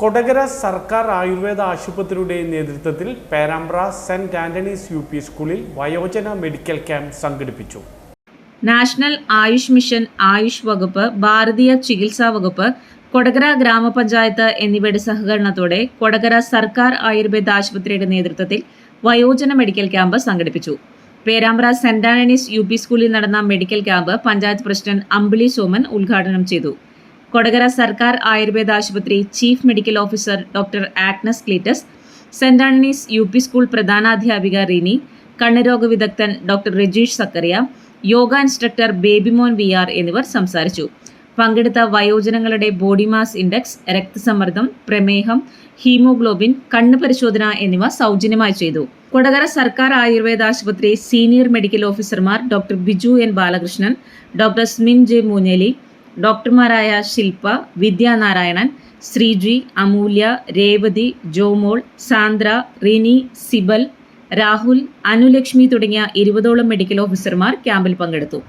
കൊടകര സർക്കാർ ആയുർവേദ ആശുപത്രിയുടെ നേതൃത്വത്തിൽ പേരാമ്പ്ര സെന്റ് ആന്റണീസ് യു.പി. സ്കൂളിൽ വയോജന മെഡിക്കൽ ക്യാമ്പ് സംഘടിപ്പിച്ചു. നാഷണൽ ആയുഷ് മിഷൻ, ആയുഷ് വകുപ്പ്, ഭാരതീയ ചികിത്സാ വകുപ്പ്, കൊടകര ഗ്രാമപഞ്ചായത്ത് എന്നിവയുടെ സഹകരണത്തോടെ കൊടകര സർക്കാർ ആയുർവേദ ആശുപത്രിയുടെ നേതൃത്വത്തിൽ വയോജന മെഡിക്കൽ ക്യാമ്പ് സംഘടിപ്പിച്ചു. Perambra saint Antony's UP. സ്കൂളിൽ നടന്ന medical camp panchayat president Ambili Soman ഉദ്ഘാടനം ചെയ്തു. കൊടകര സർക്കാർ ആയുർവേദ ആശുപത്രി chief medical officer doctor Agnes Cletus, saint Antony's UP. School പ്രധാനാധ്യാപിക റിനി, കണ്ണുരോഗ വിദഗ്ധൻ doctor Rajeesh Zachariah, yoga instructor Babymon VR എന്നിവർ സംസാരിച്ചു. പങ്കെടുത്ത വയോജനങ്ങളുടെ ബോഡി മാസ് ഇൻഡെക്സ്, രക്തസമ്മർദ്ദം, പ്രമേഹം, ഹീമോഗ്ലോബിൻ, കണ്ണ് പരിശോധന എന്നിവ സൗജന്യമായി ചെയ്തു. കൊടകര സർക്കാർ ആയുർവേദ ആശുപത്രി സീനിയർ മെഡിക്കൽ ഓഫീസർമാർ doctor Biju N. Balakrishnan, doctor Smin J. Moonjeli, ഡോക്ടർമാരായ ശില്പ, വിദ്യാനാരായണൻ, ശ്രീജി, അമൂല്യ, രേവതി, ജോമോൾ, സാന്ദ്ര, റിനി, സിബൽ, രാഹുൽ, അനുലക്ഷ്മി തുടങ്ങിയ 20ഓളം മെഡിക്കൽ ഓഫീസർമാർ ക്യാമ്പിൽ പങ്കെടുത്തു.